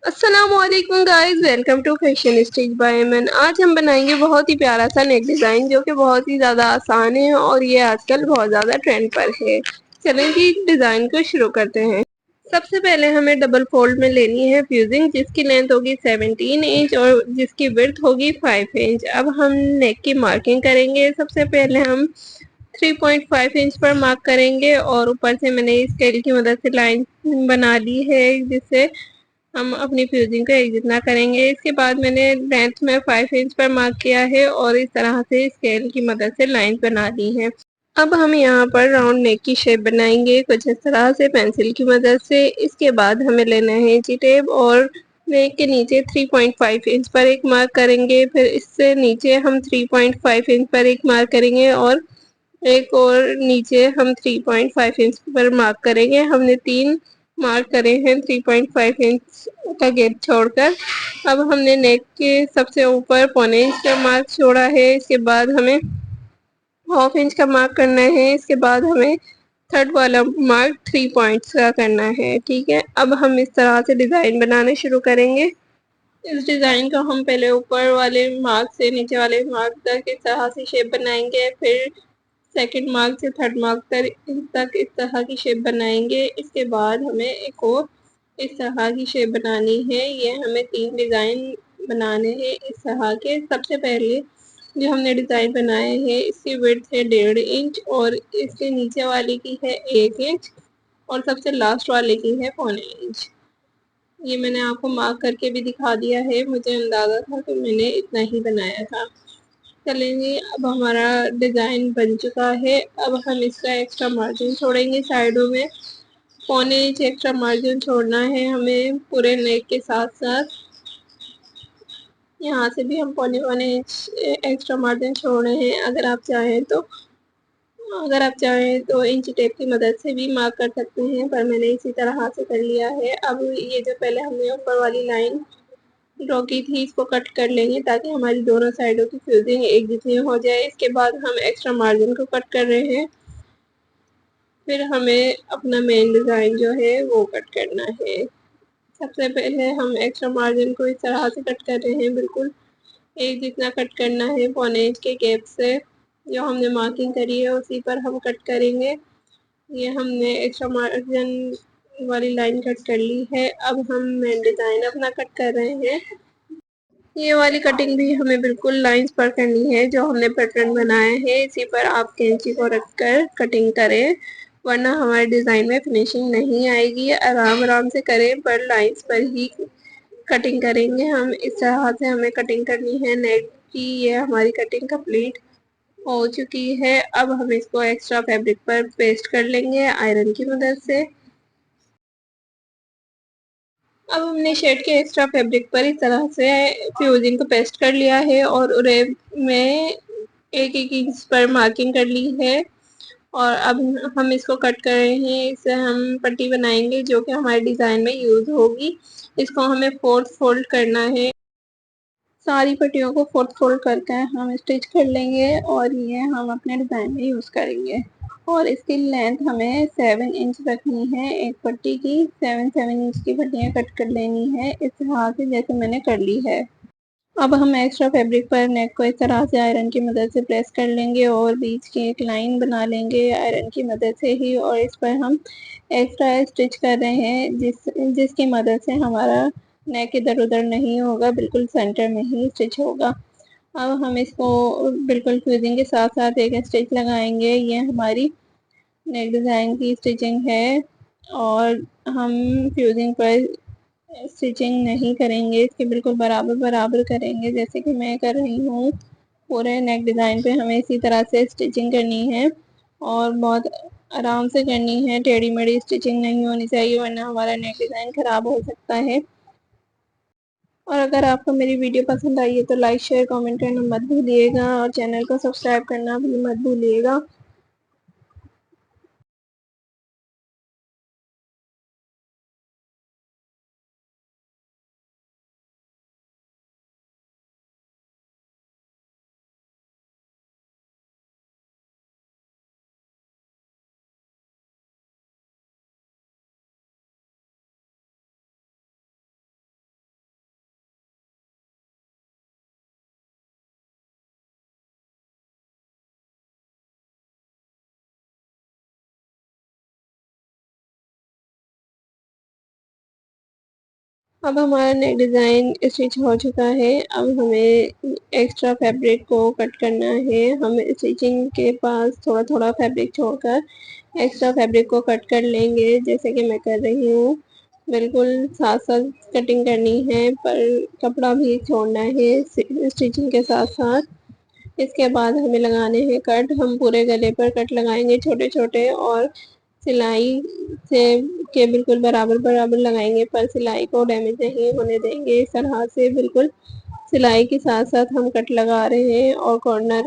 السلام علیکم guys, welcome to fashion stitch by Aiman. آج ہم بنائیں گے بہت ہی پیارا سا نیک ڈیزائن جو کہ بہت ہی زیادہ آسان ہے اور یہ آج کل بہت زیادہ ٹرینڈ پر ہے۔ چلیں جی ڈیزائن کو شروع کرتے ہیں۔ سب سے پہلے ہمیں ڈبل فولڈ میں لینی ہے فیوزنگ، جس کی لینتھ ہوگی 17 انچ اور جس کی وڈتھ ہوگی 5 انچ۔ اب ہم نیک کی مارکنگ کریں گے۔ سب سے پہلے ہم 3.5 انچ پر مارک کریں گے اور اوپر سے میں نے اسکیل کی مدد سے لائن بنا لی ہے، جس سے ہم اپنی فیوزنگ کو ایک جتنا کریں گے۔ اس کے بعد میں نے لینتھ میں 5 انچ پر مارک کیا ہے اور اس طرح سے اسکیل کی مدد سے لائن بنا دی ہے۔ اب ہم یہاں پر راؤنڈ نیک کی شیپ بنائیں گے کچھ اس طرح سے پینسل کی مدد سے۔ اس کے بعد ہمیں لینا ہے انچی ٹیپ اور نیک کے نیچے 3.5 انچ پر ایک مارک کریں گے، پھر اس سے نیچے ہم 3.5 انچ پر ایک مارک کریں گے اور ایک اور نیچے ہم 3.5 انچ پر مارک کریں گے۔ ہم نے 3 مارک کرے ہیں 3.5 انچ کا گیپ چھوڑ کر۔ اب ہم نے نیک کے سب سے اوپر 1.25 انچ کا مارک چھوڑا ہے۔ اس کے بعد ہمیں 1/2 انچ کا مارک کرنا ہے۔ اس کے بعد ہمیں تھرڈ والا مارک 3 پوائنٹس کا کرنا ہے، ٹھیک ہے۔ اب ہم اس طرح سے ڈیزائن بنانے شروع کریں گے۔ اس ڈیزائن کو ہم پہلے اوپر والے مارک سے نیچے والے مارک تک اس طرح سے شیپ بنائیں گے، پھر سیکنڈ مارک سے تھرڈ مارک تک اس طرح کی شیپ بنائیں گے۔ اس کے بعد ہمیں ایک اور اس طرح کی شیپ بنانی ہے۔ یہ ہمیں 3 ڈیزائن بنانے ہیں اس طرح کے۔ سب سے پہلے جو ہم نے ڈیزائن بنائے ہیں اس کی وڈتھ ہے 1.5 انچ اور اس کے نیچے والی کی ہے 1 انچ اور سب سے لاسٹ والے کی ہے 1.25 انچ۔ یہ میں نے آپ کو مارک کر کے بھی دکھا دیا ہے، مجھے اندازہ تھا تو میں نے اتنا ہی بنایا تھا۔ چلیں گے، اب ہمارا ڈیزائن بن چکا ہے۔ اب ہم اس کا ایکسٹرا مارجن چھوڑیں گے سائڈوں میں۔ 1.25 انچ ایکسٹرا مارجن چھوڑنا ہے ہمیں پورے نیک کے ساتھ ساتھ۔ یہاں سے بھی ہم 1.25 انچ ایکسٹرا مارجن چھوڑ رہے ہیں۔ اگر آپ چاہیں تو انچی ٹیپ کی مدد سے بھی مارک کر سکتے ہیں، پر میں نے اسی طرح سے کر لیا ہے۔ اب یہ جو پہلے ہم نے اوپر والی لائن ڈرا کی تھی اس کو کٹ کر لیں گے تاکہ ہماری دونوں سائڈوں کی فیوزنگ ایک جتنی ہو جائے۔ اس کے بعد ہم ایکسٹرا مارجن کو کٹ کر رہے ہیں، پھر ہمیں اپنا مین ڈیزائن جو ہے وہ کٹ کرنا ہے۔ سب سے پہلے ہم ایکسٹرا مارجن کو اس طرح سے کٹ کر رہے ہیں، بالکل ایک جتنا کٹ کرنا ہے 1.25 انچ کے گیپ سے۔ جو ہم نے مارکنگ کری ہے اسی پر ہم کٹ کریں گے۔ یہ ہم نے ایکسٹرا مارجن والی لائن کٹ کر لی ہے۔ اب ہم مین ڈیزائن اپنا کٹ کر رہے ہیں۔ یہ والی کٹنگ بھی ہمیں بالکل لائنز پر کرنی ہے جو ہم نے پیٹرن بنایا ہے، اسی پر آپ کینچی کو رکھ کر کٹنگ کریں، ورنہ ہمارے ڈیزائن میں فنیشنگ نہیں آئے گی۔ آرام سے کریں، پر لائنز پر ہی کٹنگ کریں گے ہم۔ اس طرح سے ہمیں کٹنگ کرنی ہے نیک کی۔ یہ ہماری کٹنگ کمپلیٹ ہو چکی ہے۔ اب ہم اس کو ایکسٹرا فیبرک پر پیسٹ کر لیں گے آئرن کی مدد سے۔ اب ہم نے شرٹ کے ایکسٹرا فیبرک پر اس طرح سے فیوزنگ کو پیسٹ کر لیا ہے اور ریب میں 1 انچ پر مارکنگ کر لی ہے، اور اب ہم اس کو کٹ کر رہے ہیں۔ اس سے ہم پٹی بنائیں گے جو کہ ہمارے ڈیزائن میں یوز ہوگی۔ اس کو ہمیں 4 فولڈ کرنا ہے۔ ساری پٹیوں کو 4 فولڈ کر کے ہم اسٹچ کر لیں گے اور یہ ہم اپنے ڈیزائن میں یوز کریں گے۔ اور اس کی لینتھ ہمیں 7 انچ رکھنی ہے، ایک پٹی کی 7 انچ کی پٹیاں کٹ کر لینی ہے اس طرح سے جیسے میں نے کر لی ہے۔ اب ہم ایکسٹرا فیبرک پر نیک کو اس طرح سے آئرن کی مدد سے پریس کر لیں گے اور بیچ کی ایک لائن بنا لیں گے آئرن کی مدد سے ہی، اور اس پر ہم ایکسٹرا اسٹچ کر رہے ہیں جس کی مدد سے ہمارا نیک ادھر ادھر نہیں ہوگا، بالکل سینٹر میں ہی اسٹچ ہوگا۔ اب ہم اس کو بالکل فیوزنگ کے ساتھ ساتھ ایک اسٹچ لگائیں گے۔ یہ ہماری نیک ڈیزائن کی اسٹچنگ ہے اور ہم فیوزنگ پر اسٹچنگ نہیں کریں گے، اس کے بالکل برابر کریں گے جیسے کہ میں کر رہی ہوں۔ پورے نیک ڈیزائن پہ ہمیں اسی طرح سے اسٹچنگ کرنی ہے اور بہت آرام سے کرنی ہے، ٹیڑھی میڑھی اسٹچنگ نہیں ہونی چاہیے ورنہ ہمارا نیک ڈیزائن خراب ہو سکتا ہے۔ اور اگر آپ کو میری ویڈیو پسند آئی ہے تو لائک شیئر کامنٹ کرنا مت بھولیے گا اور چینل کو سبسکرائب کرنا بھی مت بھولیے گا۔ اب ہمارا نیک ڈیزائن اسٹچ ہو چکا ہے. اب ہمیں ایکسٹرا فیبرک کو کٹ کرنا ہے. ہم اسٹیچنگ کے پاس تھوڑا تھوڑا فیبرک چھوڑ کر ایکسٹرا فیبرک کو کٹ کر لیں گے، جیسے کہ میں کر رہی ہوں. بالکل ساتھ ساتھ کٹنگ کرنی ہے، پر کپڑا بھی چھوڑنا ہے اسٹیچنگ کے ساتھ ساتھ. اس کے بعد ہمیں لگانے ہیں کٹ. ہم پورے گلے پر کٹ لگائیں گے چھوٹے چھوٹے، اور سلائی سے کے بالکل برابر برابر لگائیں گے، پر سلائی کو ڈیمیج نہیں ہونے دیں گے. اس طرح سے بالکل سلائی کے ساتھ ساتھ ہم کٹ لگا رہے ہیں، اور کارنر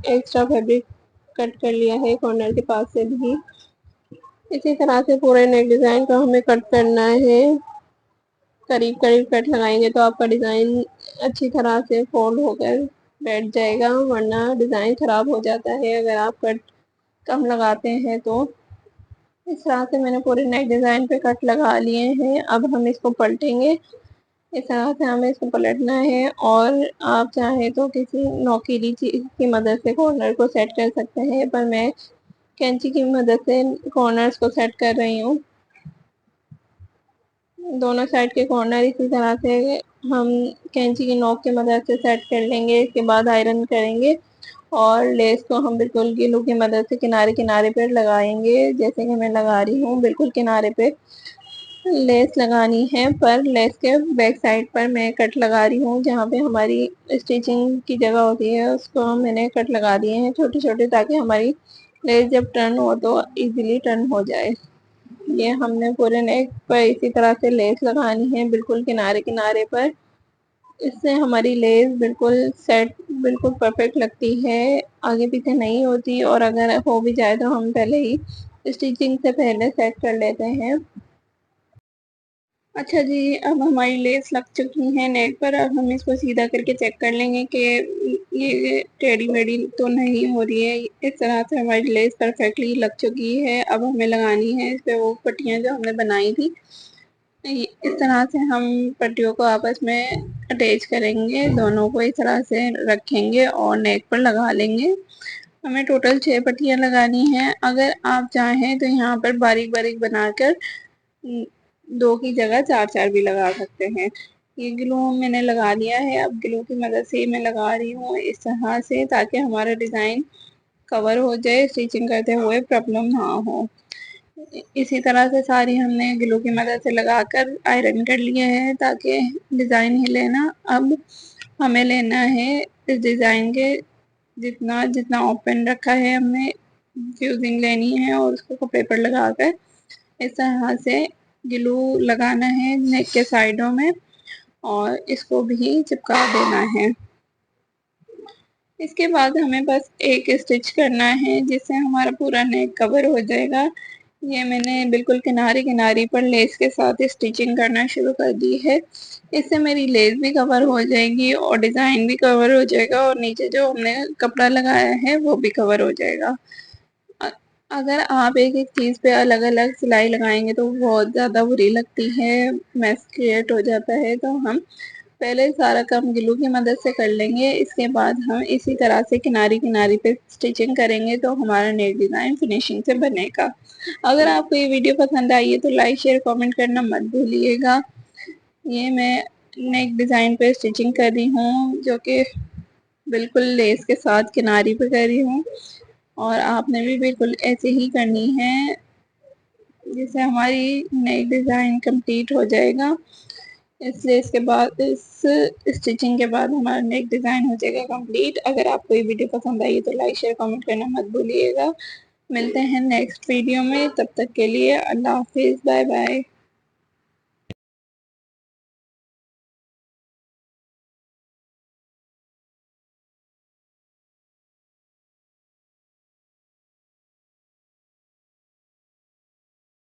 ایکسٹرا فیبرک کٹ کر لیا ہے کارنر کے پاس سے بھی. اسی طرح سے پورے نیک ڈیزائن کو ہمیں کٹ کرنا ہے. قریب قریب کٹ لگائیں گے تو آپ کا ڈیزائن اچھی طرح سے فولڈ ہو کر بیٹھ جائے گا، ورنہ ڈیزائن خراب ہو جاتا ہے اگر آپ کٹ کم لگاتے ہیں تو. اس طرح سے میں نے پورے نیک ڈیزائن پہ کٹ لگا لیے ہیں. اب ہم اس کو پلٹیں گے. اس طرح سے ہمیں اس کو پلٹنا ہے، اور آپ چاہیں تو کسی نوکیلی چیز کی مدد سے کارنر کو سیٹ کر سکتے ہیں، پر میں کینچی کی مدد سے کارنرز کو سیٹ کر رہی ہوں. دونوں سائڈ کے کارنر اسی طرح سے ہم کینچی کی نوک کی مدد سے سیٹ کر لیں گے. اس کے بعد آئرن کریں گے، اور لیس کو ہم بالکل گلو کی مدد سے کنارے کنارے پہ لگائیں گے، جیسے کہ میں لگا رہی ہوں. بالکل کنارے پہ لیس لگانی ہے، پر لیس کے بیک سائڈ پر میں کٹ لگا رہی ہوں. جہاں پہ ہماری اسٹیچنگ کی جگہ ہوتی ہے اس کو میں نے کٹ لگا دیے ہیں چھوٹے چھوٹے، تاکہ ہماری لیس جب ٹرن ہو تو ایزیلی ٹرن ہو جائے. یہ ہم نے پورے نیک پر اسی طرح سے لیس لگانی ہے، بالکل کنارے کنارے پر. اس سے ہماری لیس بالکل سیٹ بالکل پرفیکٹ لگتی ہے، آگے پیچھے نہیں ہوتی. اور اگر ہو بھی جائے تو ہم پہلے ہی اسٹیچنگ سے پہلے سیٹ کر لیتے ہیں. اچھا جی، اب ہماری لیس لگ چکی ہے نیک پر. اب ہم اس کو سیدھا کر کے چیک کر لیں گے کہ یہ ٹیڑھی میڑھی تو نہیں ہو رہی ہے. اس طرح سے ہماری لیس پرفیکٹلی لگ چکی ہے. اب ہمیں لگانی ہے اس پہ وہ پٹیاں جو ہم نے بنائی تھی. اس طرح سے ہم پٹیوں کو آپس میں اٹیچ کریں گے، دونوں کو اس طرح سے رکھیں گے اور نیک پر لگا لیں گے. ہمیں ٹوٹل 6 پٹیاں لگانی ہیں. اگر آپ چاہیں تو یہاں پر باریک باریک بنا کر 2 کی جگہ 4 4 بھی لگا سکتے ہیں. یہ گلو میں نے لگا دیا ہے. اب گلو کی مدد سے میں لگا رہی ہوں اس طرح سے، تاکہ ہمارا ڈیزائن کور ہو جائے، اسٹیچنگ کرتے ہوئے پرابلم نہ ہو. اسی طرح سے ساری ہم نے گلو کی مدد سے لگا کر آئرن کر لیے ہیں، تاکہ ڈیزائن ہلے نا. اب ہمیں لینا ہے اس ڈیزائن کے جتنا جتنا اوپن رکھا ہے ہم نے فیوزنگ لینی ہے، اور اس کو کپڑے پر لگا کر اس طرح سے گلو لگانا ہے نیک کے سائڈوں میں، اور اس کو بھی چپکا دینا ہے. اس کے بعد ہمیں بس ایک اسٹچ کرنا ہے، جس سے ہمارا پورا نیک کور ہو جائے گا. یہ میں نے بالکل کنارے کنارے پر لیس کے ساتھ اسٹیچنگ کرنا شروع کر دی ہے. اس سے میری لیس بھی کور ہو جائے گی، اور ڈیزائن بھی کور ہو جائے گا، اور نیچے جو ہم نے کپڑا لگایا ہے وہ بھی کور ہو جائے گا. اگر آپ ایک ایک چیز پہ الگ الگ سلائی لگائیں گے تو بہت زیادہ بری لگتی ہے، میس کریٹ ہو جاتا ہے. تو ہم پہلے سارا کام گلو کی مدد سے کر لیں گے. اس کے بعد ہم اسی طرح سے کناری کناری پہ اسٹیچنگ کریں گے تو ہمارا نیک ڈیزائن فنیشنگ سے بنے گا. اگر آپ کو یہ ویڈیو پسند آئی ہے تو لائک شیئر کامنٹ کرنا مت بھولیے گا. یہ میں نیک ڈیزائن پہ اسٹیچنگ کر رہی ہوں، جو کہ بالکل لیس کے ساتھ کناری پہ کر رہی ہوں، اور آپ نے بھی بالکل ایسے ہی کرنی ہے، جس سے ہماری نئی ڈیزائن کمپلیٹ ہو جائے گا. اس لیے اس کے بعد اس اسٹیچنگ کے بعد ہمارا نیک ڈیزائن ہو جائے گا کمپلیٹ. اگر آپ کو یہ ویڈیو پسند آئی ہے تو لائک شیئر کامنٹ کرنا مت بھولیے گا. ملتے ہیں نیکسٹ ویڈیو میں، تب تک کے لیے اللہ حافظ، بائے بائے.